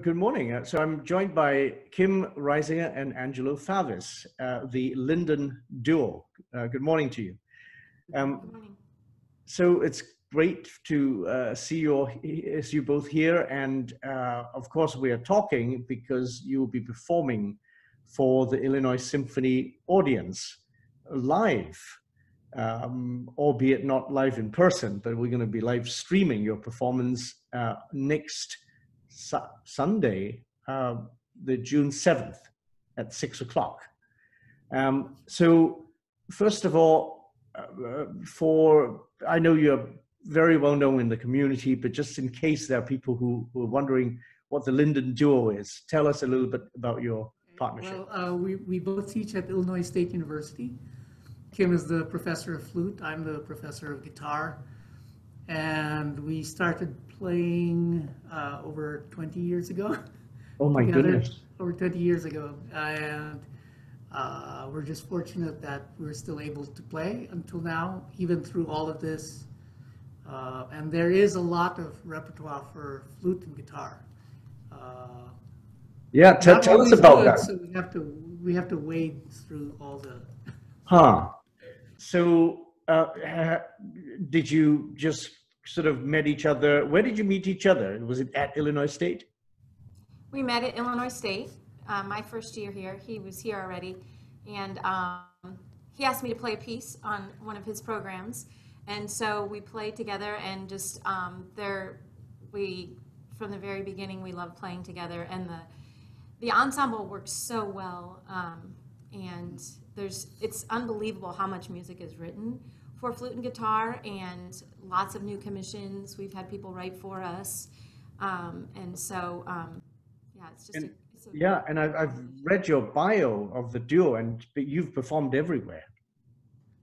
Good morning. So I'm joined by Kim Reisinger and Angelo Favis, the Linden Duo. Good morning to you. Good morning. So it's great to see you both here, and of course we are talking because you will be performing for the Illinois Symphony audience live, albeit not live in person, but we're going to be live streaming your performance next Sunday, the June 7th at 6 o'clock. So first of all, I know you're very well known in the community, but just in case there are people who are wondering what the Linden Duo is, tell us a little bit about your partnership. Well, we both teach at Illinois State University. Kim is the professor of flute. I'm the professor of guitar. And we started playing over 20 years ago. Oh my goodness. Over 20 years ago. And we're just fortunate that we're still able to play until now, even through all of this. And there is a lot of repertoire for flute and guitar. Yeah, tell us about that. So we have to wade through all the. So did you just sort of met each other? Where did you meet each other? Was it at Illinois State? We met at Illinois State. My first year here, he was here already, and he asked me to play a piece on one of his programs, and so we played together. And just from the very beginning, we loved playing together, and the ensemble works so well, and it's unbelievable how much music is written for flute and guitar, and lots of new commissions. We've had people write for us, and so yeah, it's just. Yeah, and I've read your bio of the duo, but you've performed everywhere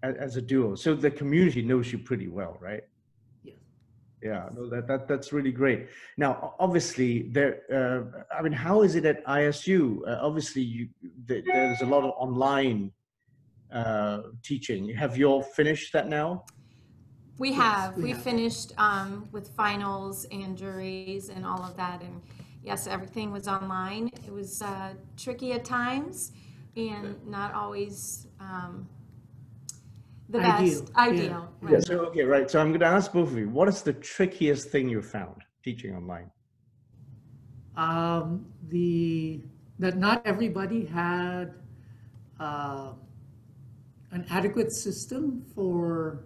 as a duo, so the community knows you pretty well, right? Yeah. Yeah, no, that's really great. Now, obviously, I mean, how is it at ISU? Obviously, there's a lot of online teaching. Have you all finished that now? We have. We finished with finals and juries and all of that, and yes, everything was online. It was tricky at times and not always the best. Ideal. Yeah. Right. Yeah, so, okay, right. So I'm going to ask both of you, what is the trickiest thing you found teaching online? That not everybody had an adequate system for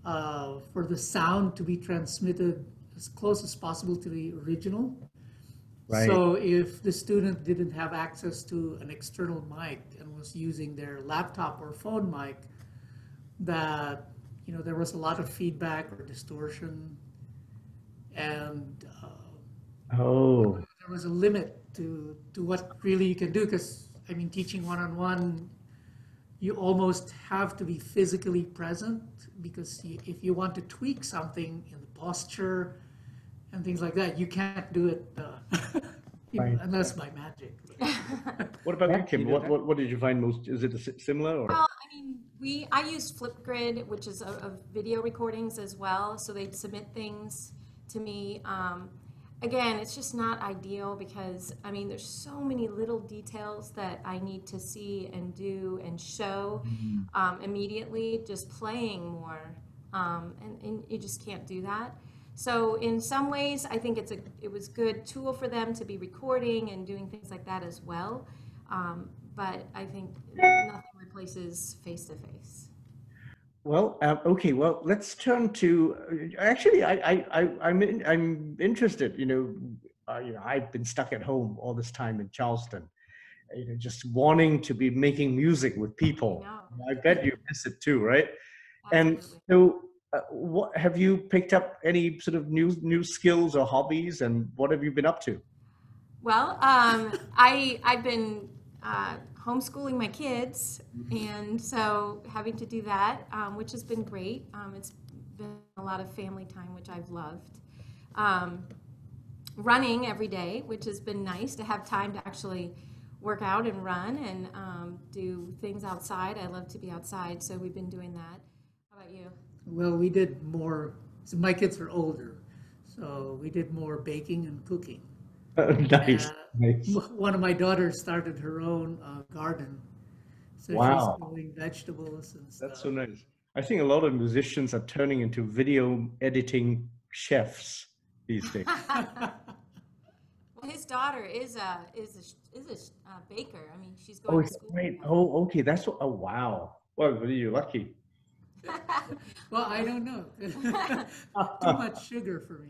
the sound to be transmitted as close as possible to the original. Right. So if the student didn't have access to an external mic and was using their laptop or phone mic, that there was a lot of feedback or distortion, and there was a limit to what really you can do, because I mean, teaching one-on-one, you almost have to be physically present, because if you want to tweak something in the posture and things like that, you can't do it right. unless by magic. What about you, Kim? What did you find most? Is it similar? Or? Well, I mean, I used Flipgrid, which is of video recordings as well. So they'd submit things to me. Again, it's just not ideal, because I mean, there's so many little details that I need to see and do and show immediately, just playing more, and you just can't do that. So in some ways, I think it was a good tool for them to be recording and doing things like that as well. But I think nothing replaces face-to-face. Well, okay. Well, let's turn to. Actually, I'm interested. I've been stuck at home all this time in Charleston, just wanting to be making music with people. I bet you miss it too, right? Absolutely. And so, what have you picked up? Any sort of new skills or hobbies, and what have you been up to? Well, I've been homeschooling my kids, and so having to do that, which has been great. It's been a lot of family time, which I've loved. Running every day, which has been nice to have time to actually work out and run and do things outside. I love to be outside, so we've been doing that. How about you? Well, we did more. So my kids are older, so we did more baking and cooking. Nice, nice. One of my daughters started her own garden, so she's Wow, growing vegetables and that's stuff. so nice. I think a lot of musicians are turning into video editing chefs these days. Well, his daughter is a baker. I mean, she's Oh, going to is that school right? for Oh, okay. That's what. Oh, wow. Well, you're lucky. that. Well, I don't know. Too much sugar for me.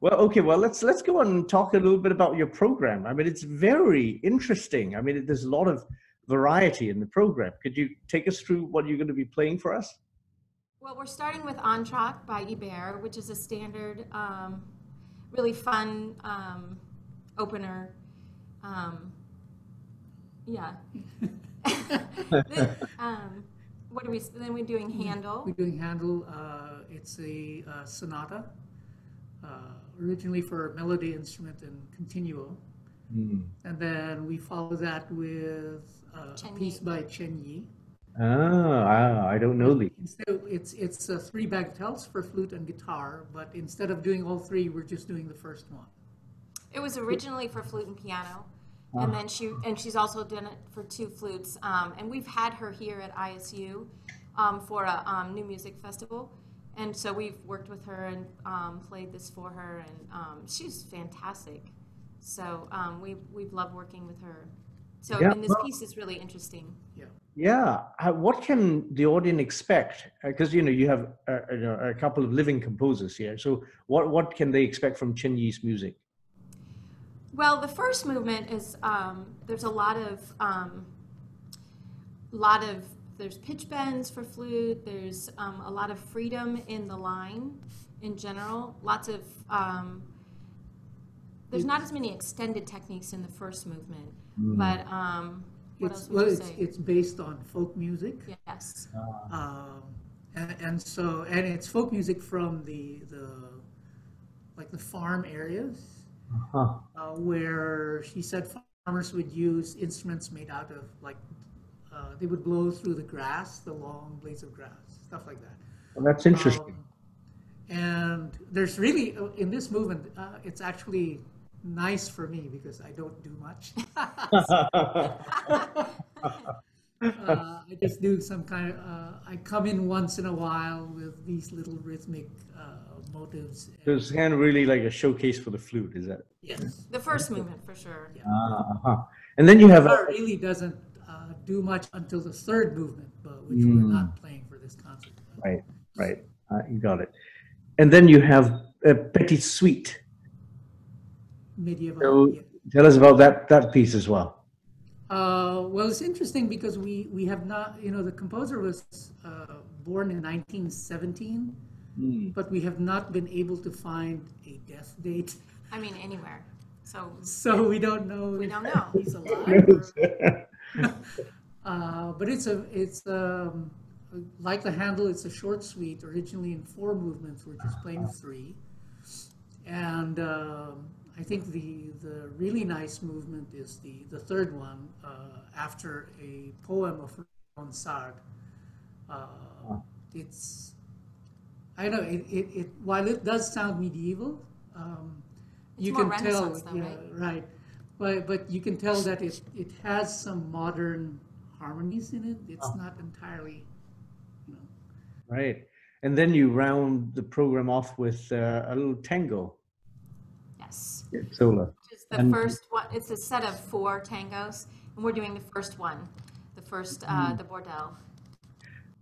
Well, okay. Well, let's go on and talk a little bit about your program. I mean, it's very interesting. I mean, there's a lot of variety in the program. Could you take us through what you're going to be playing for us? Well, we're starting with On Trot by Iber, which is a standard, really fun opener. Um, yeah. What are we? Then we're doing Handel. We're doing Handel. It's a sonata, originally for melody instrument and continuo. And then we follow that with a Chen piece Yi. by Chen Yi. I don't know the. It's three bagatelles for flute and guitar, but instead of doing all three, we're just doing the first one. It was originally for flute and piano, and then she's also done it for two flutes. And we've had her here at ISU for a new music festival, and so we've worked with her and played this for her, and she's fantastic. So we've loved working with her. So Yeah, and this piece is really interesting. Yeah. Yeah. What can the audience expect? Because you have a couple of living composers here. So what can they expect from Chen Yi's music? Well, the first movement is there's a there's pitch bends for flute. There's a lot of freedom in the line in general. Lots of there's not as many extended techniques in the first movement, but what else would you say? It's based on folk music. Yes. And it's folk music from the farm areas, where she said farmers would use instruments made out of they would blow through the grass, the long blades of grass, stuff like that. Well, that's interesting. And there's really in this movement, it's actually nice for me because I don't do much. I just do some kind of, I come in once in a while with these little rhythmic motives. So it's kind of really like a showcase for the flute, is that? Yes. The first movement for sure. Yeah. And then you have Guitar really doesn't do much until the third movement, but which we're not playing for this concert. right. You got it. And then you have a Petit Suite. Medieval. So Yeah. tell us about that piece as well. Well, it's interesting because we have not, the composer was born in 1917, but we have not been able to find a death date. I mean, anywhere. So we don't know. We don't know. If he's alive. But it's like the Handel. It's a short suite, originally in 4 movements. We're just playing 3, and I think the really nice movement is the third one after a poem of Ronsard. It's I don't know it while it does sound medieval, It's you more can tell Renaissance though, right? right, but you can tell that it has some modern harmonies in it. It's not entirely, Right. And then you round the program off with a little tango. Yes. Solo. Which is the first one. It's a set of 4 tangos, and we're doing the first one, the first, the Bordel.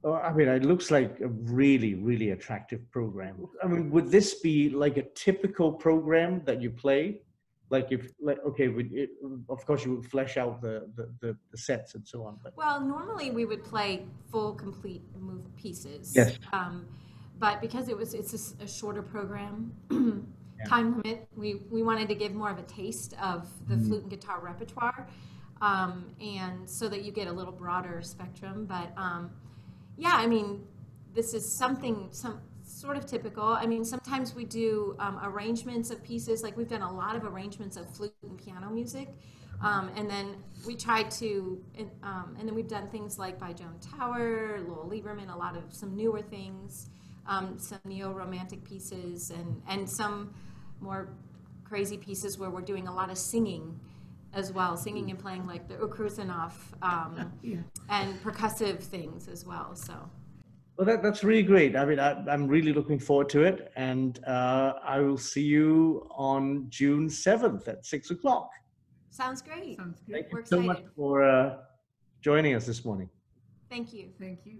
Oh, I mean, it looks like a really, really attractive program. I mean, would this be like a typical program that you play? Of course you would flesh out the sets and so on. But Well, normally we would play full, complete move pieces. Yes. But because it's a shorter program, time limit, we wanted to give more of a taste of the flute and guitar repertoire, and so that you get a little broader spectrum. But yeah, I mean, this is some sort of typical. I mean, sometimes we do arrangements of pieces, like we've done a lot of arrangements of flute and piano music, and then we try to, and then we've done things like by Joan Tower, Lowell Lieberman, some newer things, some neo-romantic pieces, and some more crazy pieces where we're doing a lot of singing as well, singing and playing like the Ukrusinoff and percussive things as well. So. Well, that's really great. I mean, I'm really looking forward to it, and I will see you on June 7th at 6 o'clock. Sounds great. Sounds good. Thank you We're so much excited. for joining us this morning. Thank you. Thank you.